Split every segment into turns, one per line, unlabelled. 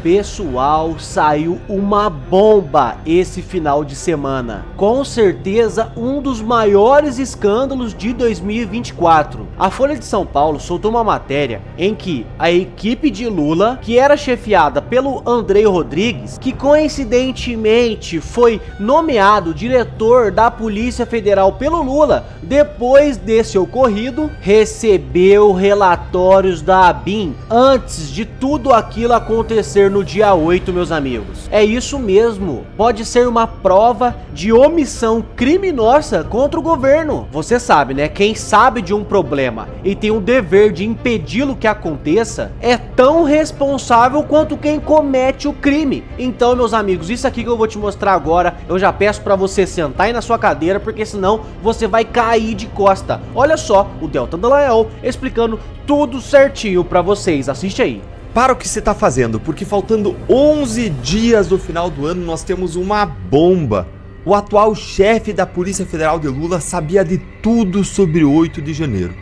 Pessoal, saiu uma bomba esse final de semana. Com certeza um dos maiores escândalos de 2024. A Folha de São Paulo soltou uma matéria em que a equipe de Lula, que era chefiada pelo Andrei Rodrigues, que coincidentemente foi nomeado diretor da Polícia Federal pelo Lula, depois desse ocorrido, recebeu relatórios da ABIN antes de tudo aquilo acontecer no dia 8, meus amigos. É isso mesmo, pode ser uma prova de omissão criminosa contra o governo. Você sabe, né? Quem sabe de um problema e tem o dever de impedi-lo que aconteça é tão responsável quanto quem comete o crime. Então, meus amigos, isso aqui que eu vou te mostrar agora, eu já peço pra você sentar aí na sua cadeira, porque senão você vai cair de costa. Olha só, o Deltan Dallagnol explicando tudo certinho pra vocês, assiste aí.
Para o que você está fazendo, porque faltando 11 dias do final do ano nós temos uma bomba. O atual chefe da Polícia Federal de Lula sabia de tudo sobre o 8 de janeiro.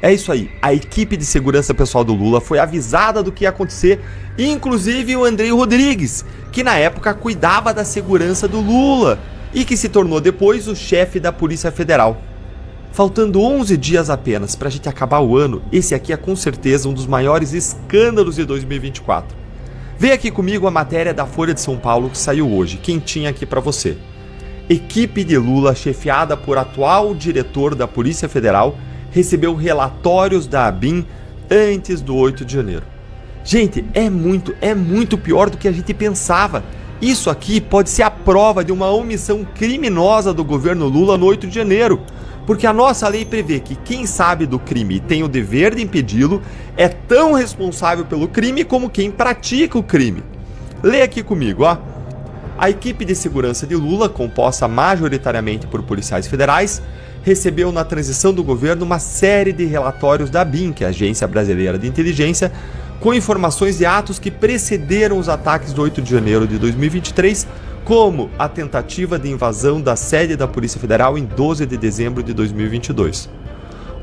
É isso aí, a equipe de segurança pessoal do Lula foi avisada do que ia acontecer, inclusive o Andrei Rodrigues, que na época cuidava da segurança do Lula e que se tornou depois o chefe da Polícia Federal. Faltando 11 dias apenas para a gente acabar o ano, esse aqui é com certeza um dos maiores escândalos de 2024. Vem aqui comigo a matéria da Folha de São Paulo que saiu hoje, quentinha aqui para você. Equipe de Lula, chefiada por atual diretor da Polícia Federal, recebeu relatórios da ABIN antes do 8 de janeiro. Gente, é muito pior do que a gente pensava. Isso aqui pode ser a prova de uma omissão criminosa do governo Lula no 8 de janeiro. Porque a nossa lei prevê que quem sabe do crime e tem o dever de impedi-lo é tão responsável pelo crime como quem pratica o crime. Lê aqui comigo, ó. A equipe de segurança de Lula, composta majoritariamente por policiais federais, recebeu na transição do governo uma série de relatórios da ABIN, que é a Agência Brasileira de Inteligência, com informações de atos que precederam os ataques do 8 de janeiro de 2023, como a tentativa de invasão da sede da Polícia Federal em 12 de dezembro de 2022.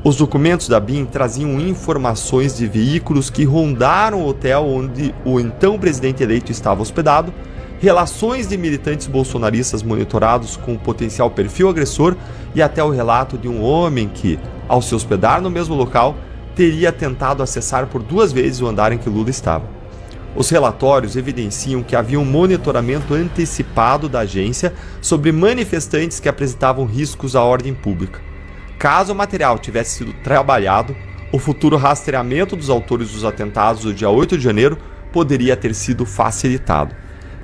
Os documentos da ABIN traziam informações de veículos que rondaram o hotel onde o então presidente eleito estava hospedado, relações de militantes bolsonaristas monitorados com potencial perfil agressor e até o relato de um homem que, ao se hospedar no mesmo local, teria tentado acessar por 2 vezes o andar em que Lula estava. Os relatórios evidenciam que havia um monitoramento antecipado da agência sobre manifestantes que apresentavam riscos à ordem pública. Caso o material tivesse sido trabalhado, o futuro rastreamento dos autores dos atentados do dia 8 de janeiro poderia ter sido facilitado.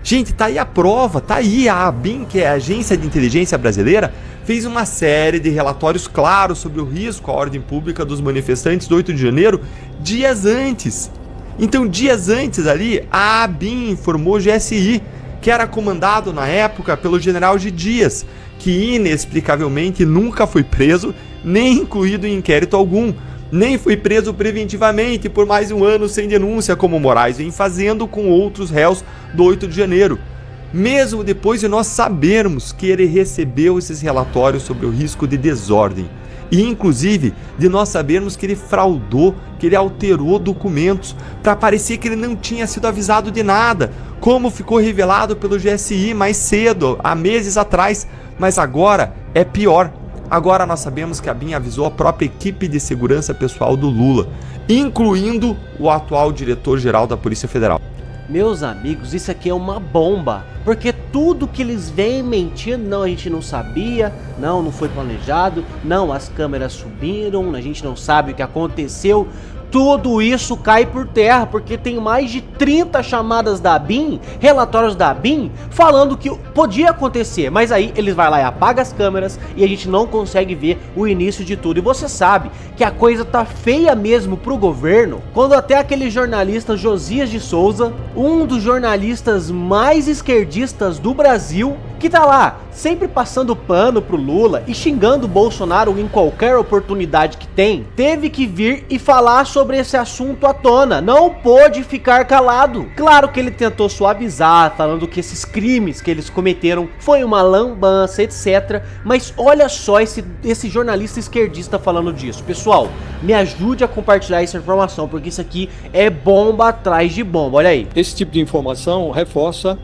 Gente, tá aí a prova, tá aí a ABIN, que é a Agência de Inteligência Brasileira, fez uma série de relatórios claros sobre o risco à ordem pública dos manifestantes do 8 de janeiro dias antes. Então, dias antes ali, a ABIN informou o GSI, que era comandado na época pelo general G. Dias, que inexplicavelmente nunca foi preso, nem incluído em inquérito algum, nem foi preso preventivamente por mais um ano sem denúncia, como Moraes vem fazendo com outros réus do 8 de janeiro. Mesmo depois de nós sabermos que ele recebeu esses relatórios sobre o risco de desordem, e inclusive de nós sabermos que ele fraudou, que ele alterou documentos para parecer que ele não tinha sido avisado de nada, como ficou revelado pelo GSI mais cedo, há meses atrás. Mas agora é pior. Agora nós sabemos que a ABIN avisou a própria equipe de segurança pessoal do Lula, incluindo o atual diretor-geral da Polícia Federal.
Meus amigos, isso aqui é uma bomba, porque tudo que eles vêm mentindo, não, a gente não sabia, não foi planejado, não, as câmeras subiram, a gente não sabe o que aconteceu. Tudo isso cai por terra, porque tem mais de 30 chamadas da ABIN, relatórios da ABIN, falando que podia acontecer, mas aí eles vão lá e apagam as câmeras e a gente não consegue ver o início de tudo. E você sabe que a coisa tá feia mesmo pro governo, quando até aquele jornalista Josias de Souza, um dos jornalistas mais esquerdistas do Brasil, que tá lá, sempre passando pano pro Lula e xingando o Bolsonaro em qualquer oportunidade que tem, teve que vir e falar sobre esse assunto à tona, não pôde ficar calado. Claro que ele tentou suavizar, falando que esses crimes que eles cometeram foi uma lambança, etc, mas olha só esse jornalista esquerdista falando disso. Pessoal, me ajude a compartilhar essa informação, porque isso aqui é bomba atrás de bomba, olha aí.
Esse tipo de informação reforça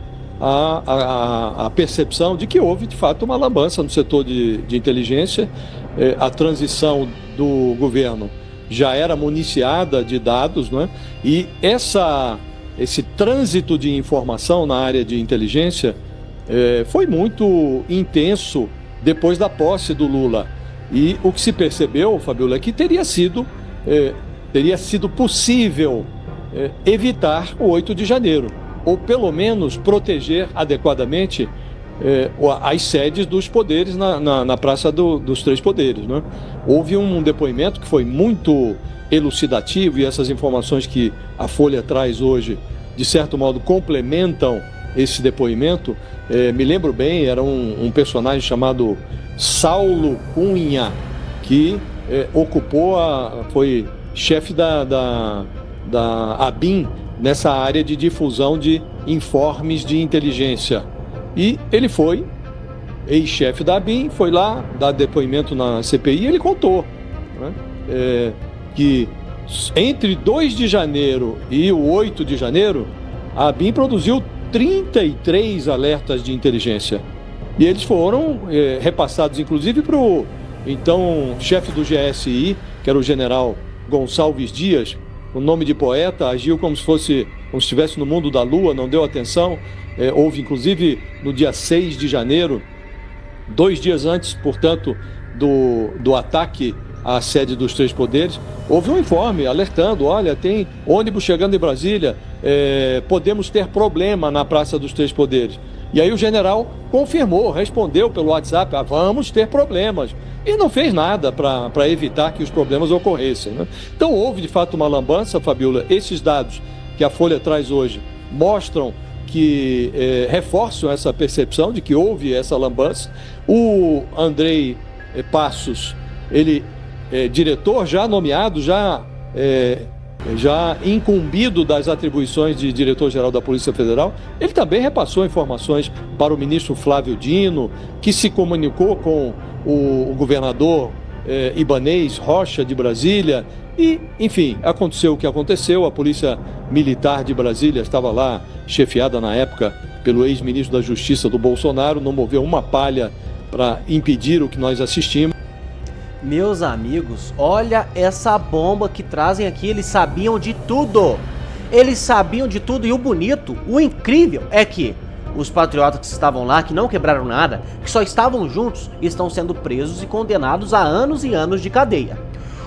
a percepção de que houve, de fato, uma lambança no setor de inteligência. A transição do governo já era municiada de dados, né? E esse trânsito de informação na área de inteligência foi muito intenso depois da posse do Lula. E o que se percebeu, Fabiola, é que teria sido possível evitar o 8 de janeiro, ou pelo menos proteger adequadamente as sedes dos poderes na Praça dos Três Poderes, né? Houve um depoimento que foi muito elucidativo, e essas informações que a Folha traz hoje, de certo modo, complementam esse depoimento. Me lembro bem, era um personagem chamado Saulo Cunha, que foi chefe da ABIN nessa área de difusão de informes de inteligência. E ele foi ex-chefe da ABIN, foi lá dar depoimento na CPI, e ele contou, né, que entre 2 de janeiro e o 8 de janeiro, a ABIN produziu 33 alertas de inteligência. E eles foram repassados, inclusive, para o então chefe do GSI, que era o general Gonçalves Dias. O nome de poeta, agiu como se estivesse no mundo da lua, não deu atenção. Houve, inclusive, no dia 6 de janeiro, 2 dias antes, portanto, do ataque à sede dos Três Poderes, houve um informe alertando: olha, tem ônibus chegando em Brasília, podemos ter problema na Praça dos Três Poderes. E aí o general confirmou, respondeu pelo WhatsApp: vamos ter problemas. E não fez nada para evitar que os problemas ocorressem, né? Então houve de fato uma lambança, Fabiola. Esses dados que a Folha traz hoje mostram que reforçam essa percepção de que houve essa lambança. O Andrei Passos, ele diretor já nomeado, já incumbido das atribuições de diretor-geral da Polícia Federal, ele também repassou informações para o ministro Flávio Dino, que se comunicou com o governador Ibanez Rocha de Brasília. E, enfim, aconteceu o que aconteceu. A Polícia Militar de Brasília estava lá, chefiada na época pelo ex-ministro da Justiça do Bolsonaro, não moveu uma palha para impedir o que nós assistimos.
Meus amigos, olha essa bomba que trazem aqui. Eles sabiam de tudo. Eles sabiam de tudo. E o bonito, o incrível é que os patriotas que estavam lá, que não quebraram nada, que só estavam juntos, estão sendo presos e condenados a anos e anos de cadeia.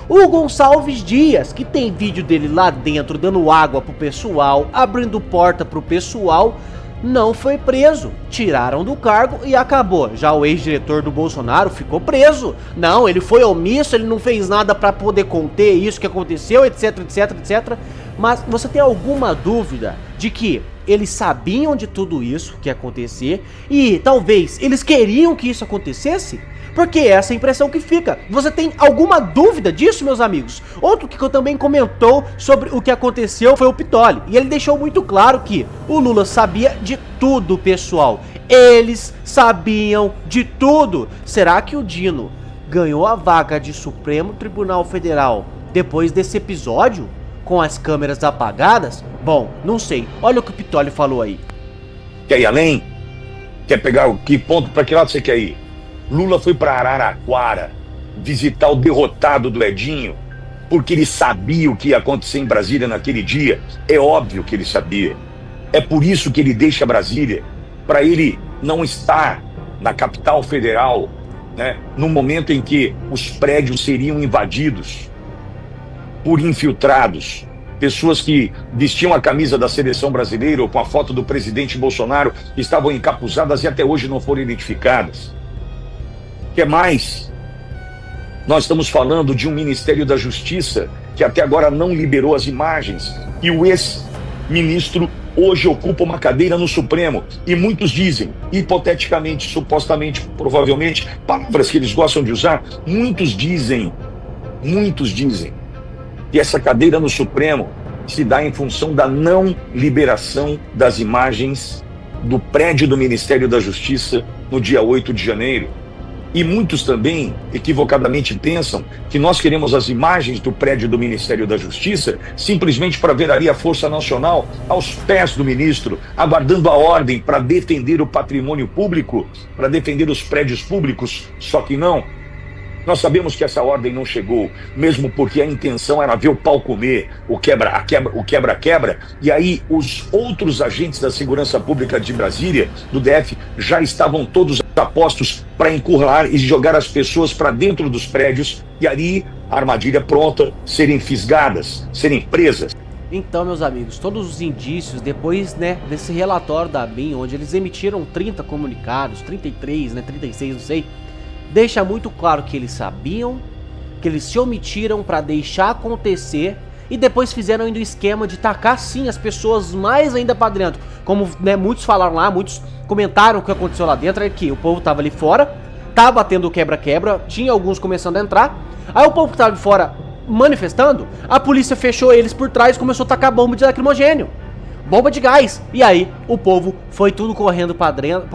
O Gonçalves Dias, que tem vídeo dele lá dentro dando água pro pessoal, abrindo porta pro pessoal, não foi preso. Tiraram do cargo e acabou. Já o ex-diretor do Bolsonaro ficou preso. Não, ele foi omisso, ele não fez nada para poder conter isso que aconteceu, etc, etc, etc. Mas você tem alguma dúvida de que eles sabiam de tudo isso que ia acontecer e talvez eles queriam que isso acontecesse? Porque essa é a impressão que fica. Você tem alguma dúvida disso, meus amigos? Outro que também comentou sobre o que aconteceu foi o Pitoli. E ele deixou muito claro que o Lula sabia de tudo, pessoal. Eles sabiam de tudo. Será que o Dino ganhou a vaga de Supremo Tribunal Federal depois desse episódio? Com as câmeras apagadas? Bom, não sei. Olha o que o Pitoli falou aí.
Quer ir além? Quer pegar que ponto, para que lado você quer ir? Lula foi para Araraquara visitar o derrotado do Edinho porque ele sabia o que ia acontecer em Brasília naquele dia. É óbvio que ele sabia. É por isso que ele deixa Brasília, para ele não estar na capital federal, né, no momento em que os prédios seriam invadidos por infiltrados, pessoas que vestiam a camisa da seleção brasileira ou com a foto do presidente Bolsonaro, que estavam encapuzadas e até hoje não foram identificadas. O que mais? Nós estamos falando de um Ministério da Justiça que até agora não liberou as imagens, e o ex-ministro hoje ocupa uma cadeira no Supremo. E muitos dizem, hipoteticamente, supostamente, provavelmente, palavras que eles gostam de usar, muitos dizem que essa cadeira no Supremo se dá em função da não liberação das imagens do prédio do Ministério da Justiça no dia 8 de janeiro. E muitos também, equivocadamente, pensam que nós queremos as imagens do prédio do Ministério da Justiça simplesmente para ver ali a Força Nacional aos pés do ministro, aguardando a ordem para defender o patrimônio público, para defender os prédios públicos. Só que não. Nós sabemos que essa ordem não chegou, mesmo porque a intenção era ver o pau comer, o quebra-quebra, e aí os outros agentes da segurança pública de Brasília, do DF, já estavam todos apostos para encurralar e jogar as pessoas para dentro dos prédios, e ali a armadilha pronta, serem fisgadas, serem presas.
Então, meus amigos, todos os indícios, depois, desse relatório da ABIN, onde eles emitiram 30 comunicados, 33, 36, não sei, deixa muito claro que eles sabiam, que eles se omitiram para deixar acontecer e depois fizeram ainda o esquema de tacar sim as pessoas mais ainda para dentro. Como muitos falaram lá, muitos comentaram o que aconteceu lá dentro, é que o povo tava ali fora, tava tendo quebra-quebra, tinha alguns começando a entrar, aí o povo que tava ali fora manifestando, a polícia fechou eles por trás e começou a tacar bomba de lacrimogênio, bomba de gás, e aí o povo foi tudo correndo pra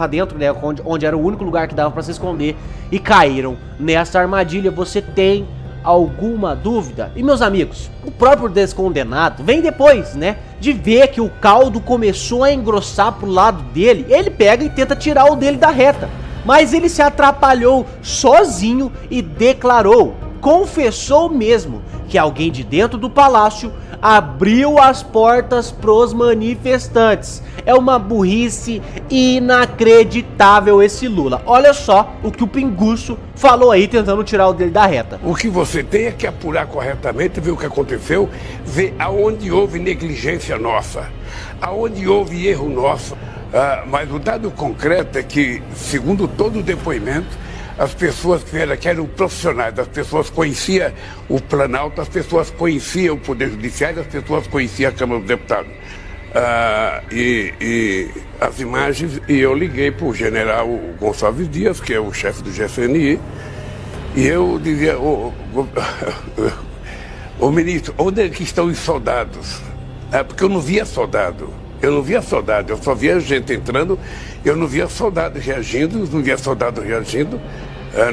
dentro, onde era o único lugar que dava pra se esconder, e caíram nessa armadilha. Você tem alguma dúvida? E meus amigos, o próprio descondenado vem depois, de ver que o caldo começou a engrossar pro lado dele, ele pega e tenta tirar o dele da reta, mas ele se atrapalhou sozinho e declarou, confessou mesmo, que alguém de dentro do palácio abriu as portas pros manifestantes. É uma burrice inacreditável esse Lula. Olha só o que o Pinguço falou aí, tentando tirar o dele da reta.
O que você tem é que apurar corretamente, ver o que aconteceu, ver aonde houve negligência nossa, aonde houve erro nosso. Mas o dado concreto é que, segundo todo o depoimento, as pessoas que eram profissionais, as pessoas conheciam o Planalto, as pessoas conheciam o Poder Judiciário, as pessoas conheciam a Câmara dos Deputados. E as imagens, e eu liguei para o general Gonçalves Dias, que é o chefe do GSNI, e eu dizia, ô ministro, onde é que estão os soldados? Porque eu não via soldado. Eu só via gente entrando, eu não via soldado reagindo,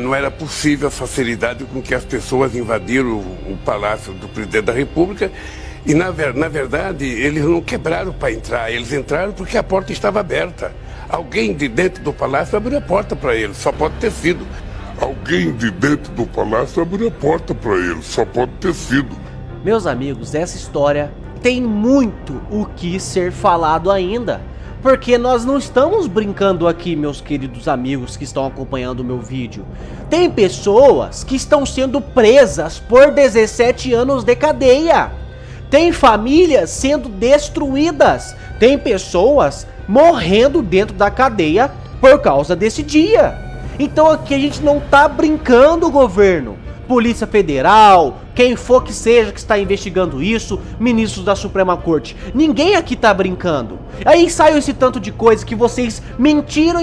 não era possível a facilidade com que as pessoas invadiram o Palácio do Presidente da República e, na verdade, eles não quebraram para entrar, eles entraram porque a porta estava aberta. Alguém de dentro do Palácio abriu a porta para eles, só pode ter sido. Alguém de dentro do Palácio abriu a porta para eles, só pode ter sido.
Meus amigos, essa história tem muito o que ser falado ainda, porque nós não estamos brincando aqui, meus queridos amigos que estão acompanhando o meu vídeo. Tem pessoas que estão sendo presas por 17 anos de cadeia. Tem famílias sendo destruídas. Tem pessoas morrendo dentro da cadeia por causa desse dia. Então aqui a gente não tá brincando, governo. Polícia Federal, quem for que seja que está investigando isso, ministros da Suprema Corte, ninguém aqui tá brincando. Aí saiu esse tanto de coisa que vocês mentiram,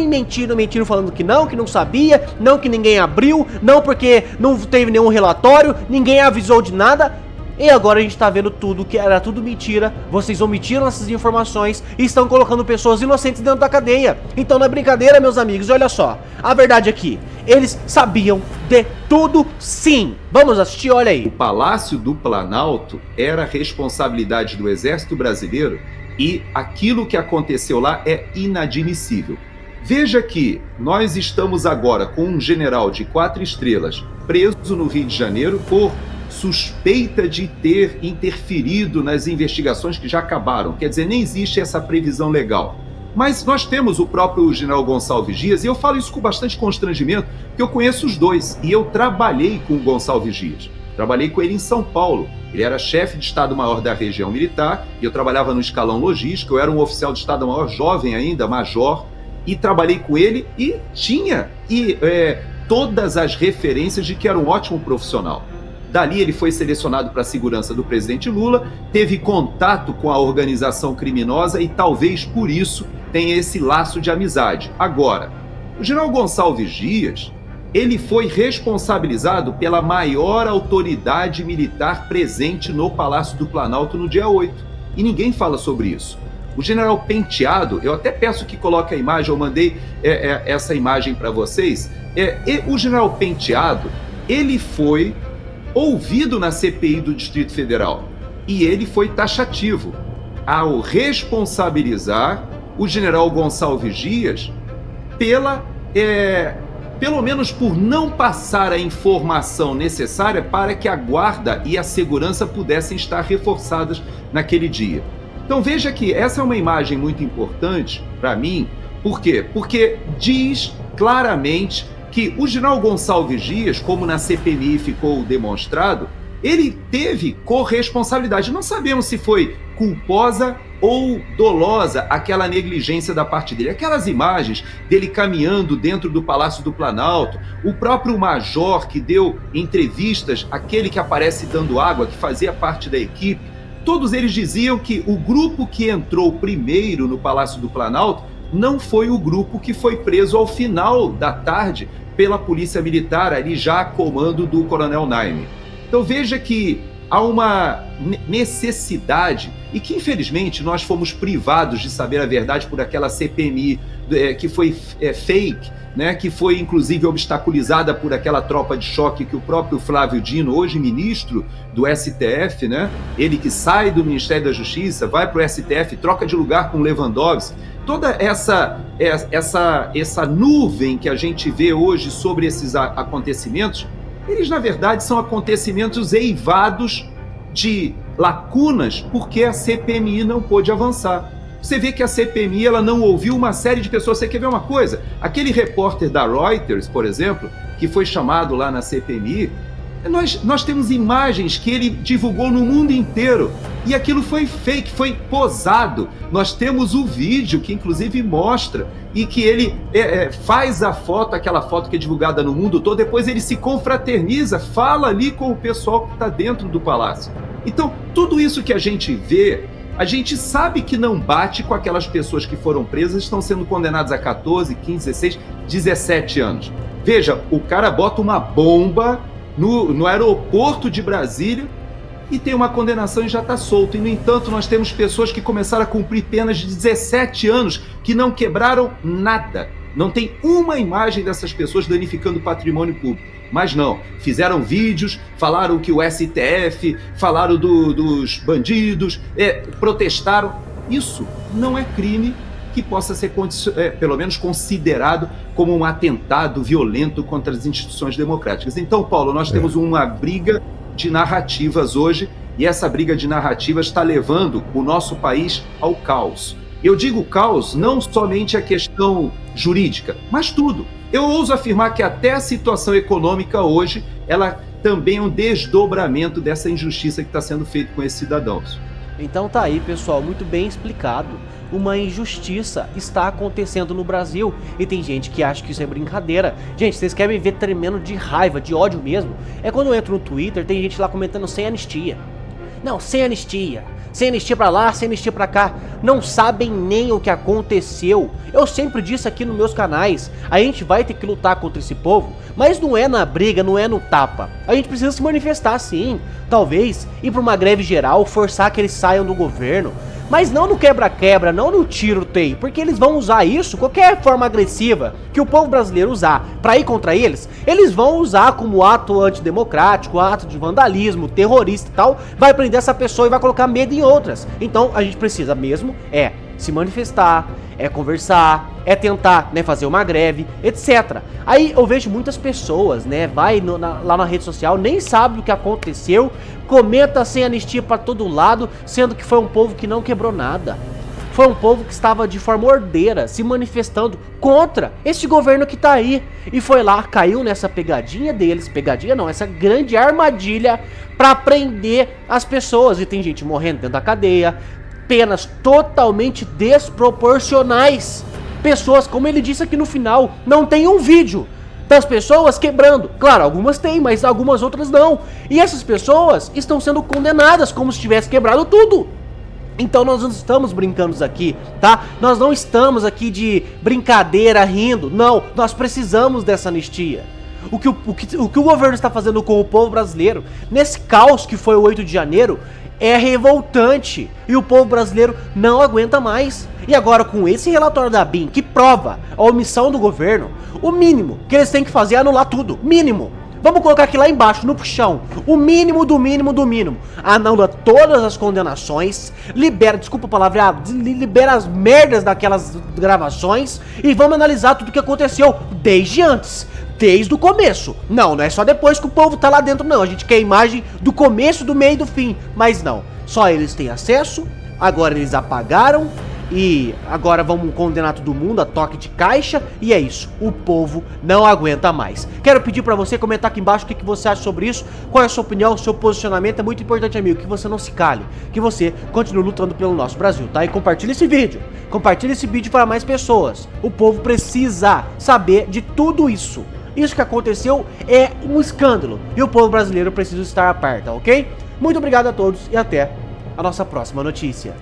falando que não sabia, não que ninguém abriu, não porque não teve nenhum relatório, ninguém avisou de nada. E agora a gente tá vendo tudo que era tudo mentira, vocês omitiram essas informações e estão colocando pessoas inocentes dentro da cadeia. Então não é brincadeira, meus amigos, olha só, a verdade aqui, eles sabiam de tudo sim. Vamos assistir, olha aí.
O Palácio do Planalto era responsabilidade do Exército Brasileiro e aquilo que aconteceu lá é inadmissível. Veja que nós estamos agora com um general de 4 estrelas preso no Rio de Janeiro por suspeita de ter interferido nas investigações que já acabaram. Quer dizer, nem existe essa previsão legal. Mas nós temos o próprio general Gonçalves Dias, e eu falo isso com bastante constrangimento, porque eu conheço os dois, e eu trabalhei com o Gonçalves Dias. Trabalhei com ele em São Paulo. Ele era chefe de Estado-Maior da região militar, e eu trabalhava no escalão logístico, eu era um oficial de Estado-Maior, jovem ainda, major, e trabalhei com ele, e tinha todas as referências de que era um ótimo profissional. Dali ele foi selecionado para a segurança do presidente Lula, teve contato com a organização criminosa e talvez por isso tenha esse laço de amizade. Agora, o general Gonçalves Dias, ele foi responsabilizado pela maior autoridade militar presente no Palácio do Planalto no dia 8. E ninguém fala sobre isso. O general Penteado, eu até peço que coloque a imagem, eu mandei essa imagem para vocês. O general Penteado, ele foi ouvido na CPI do Distrito Federal e ele foi taxativo ao responsabilizar o general Gonçalves Dias pelo menos por não passar a informação necessária para que a guarda e a segurança pudessem estar reforçadas naquele dia. Então veja que essa é uma imagem muito importante para mim. Por quê? Porque diz claramente que o general Gonçalves Dias, como na CPMI ficou demonstrado, ele teve corresponsabilidade. Não sabemos se foi culposa ou dolosa aquela negligência da parte dele. Aquelas imagens dele caminhando dentro do Palácio do Planalto, o próprio major que deu entrevistas, aquele que aparece dando água, que fazia parte da equipe, todos eles diziam que o grupo que entrou primeiro no Palácio do Planalto não foi o grupo que foi preso ao final da tarde pela Polícia Militar, ali já a comando do Coronel Naime. Então veja que há uma necessidade, e que infelizmente nós fomos privados de saber a verdade por aquela CPMI que foi fake, né, que foi inclusive obstaculizada por aquela tropa de choque que o próprio Flávio Dino, hoje ministro do STF, né, ele que sai do Ministério da Justiça, vai para o STF, troca de lugar com Lewandowski. Toda essa nuvem que a gente vê hoje sobre esses acontecimentos, eles na verdade são acontecimentos eivados de lacunas porque a CPMI não pôde avançar. Você vê que a CPMI ela não ouviu uma série de pessoas. Você quer ver uma coisa? Aquele repórter da Reuters, por exemplo, que foi chamado lá na CPMI, nós temos imagens que ele divulgou no mundo inteiro e aquilo foi fake, foi posado. Nós temos o vídeo que inclusive mostra e que ele faz a foto, aquela foto que é divulgada no mundo todo, depois ele se confraterniza, fala ali com o pessoal que está dentro do palácio. Então, tudo isso que a gente vê, a gente sabe que não bate com aquelas pessoas que foram presas e estão sendo condenadas a 14, 15, 16, 17 anos. Veja, o cara bota uma bomba no aeroporto de Brasília e tem uma condenação e já está solto. E, no entanto, nós temos pessoas que começaram a cumprir penas de 17 anos que não quebraram nada. Não tem uma imagem dessas pessoas danificando o patrimônio público. Mas não, fizeram vídeos, falaram que o STF, falaram dos bandidos, protestaram. Isso não é crime que possa ser, pelo menos, considerado como um atentado violento contra as instituições democráticas. Então, Paulo, nós temos uma briga de narrativas hoje, e essa briga de narrativas está levando o nosso país ao caos. Eu digo caos não somente a questão jurídica, mas tudo. Eu ouso afirmar que até a situação econômica hoje, ela também é um desdobramento dessa injustiça que está sendo feita com esses cidadãos.
Então tá aí, pessoal, muito bem explicado. Uma injustiça está acontecendo no Brasil e tem gente que acha que isso é brincadeira. Gente, vocês querem me ver tremendo de raiva, de ódio mesmo? É quando eu entro no Twitter, tem gente lá comentando sem anistia. Não, sem anistia. Sem anistia pra lá, sem anistia pra cá. Não sabem nem o que aconteceu. Eu sempre disse aqui nos meus canais, a gente vai ter que lutar contra esse povo, mas não é na briga, não é no tapa. A gente precisa se manifestar sim. Talvez ir pra uma greve geral, forçar que eles saiam do governo. Mas não no quebra-quebra, não no tiroteio, porque eles vão usar isso, qualquer forma agressiva que o povo brasileiro usar pra ir contra eles, eles vão usar como ato antidemocrático, ato de vandalismo, terrorista e tal, vai prender essa pessoa e vai colocar medo em outras. Então a gente precisa mesmo se manifestar, conversar, tentar, fazer uma greve, etc. Aí eu vejo muitas pessoas, vai lá na rede social, nem sabe o que aconteceu, comenta sem anistia pra todo lado, sendo que foi um povo que não quebrou nada. Foi um povo que estava de forma ordeira, se manifestando contra esse governo que tá aí. E foi lá, caiu nessa pegadinha deles, essa grande armadilha pra prender as pessoas. E tem gente morrendo dentro da cadeia, penas totalmente desproporcionais. Pessoas, como ele disse aqui no final, não tem um vídeo das pessoas quebrando. Claro, algumas têm, mas algumas outras não. E essas pessoas estão sendo condenadas como se tivesse quebrado tudo. Então nós não estamos brincando aqui, tá? Nós não estamos aqui de brincadeira, rindo. Não, nós precisamos dessa anistia. O que o governo está fazendo com o povo brasileiro, nesse caos que foi o 8 de janeiro, é revoltante. E o povo brasileiro não aguenta mais. E agora com esse relatório da ABIN, que prova a omissão do governo, o mínimo que eles têm que fazer é anular tudo. Mínimo. Vamos colocar aqui lá embaixo, no chão. O mínimo do mínimo do mínimo. Anula todas as condenações. Libera, desculpa a palavra, libera as merdas daquelas gravações. E vamos analisar tudo o que aconteceu desde antes. Desde o começo. Não é só depois que o povo tá lá dentro, não. A gente quer a imagem do começo, do meio e do fim. Mas não. Só eles têm acesso. Agora eles apagaram. E agora vamos condenar todo mundo a toque de caixa. E é isso, o povo não aguenta mais. Quero pedir pra você comentar aqui embaixo o que você acha sobre isso. Qual é a sua opinião, o seu posicionamento. É muito importante, amigo, que você não se cale, que você continue lutando pelo nosso Brasil, tá? E compartilha esse vídeo. Compartilha esse vídeo para mais pessoas. O povo precisa saber de tudo isso. Isso que aconteceu é um escândalo. E o povo brasileiro precisa estar a par, tá ok? Muito obrigado a todos e até a nossa próxima notícia.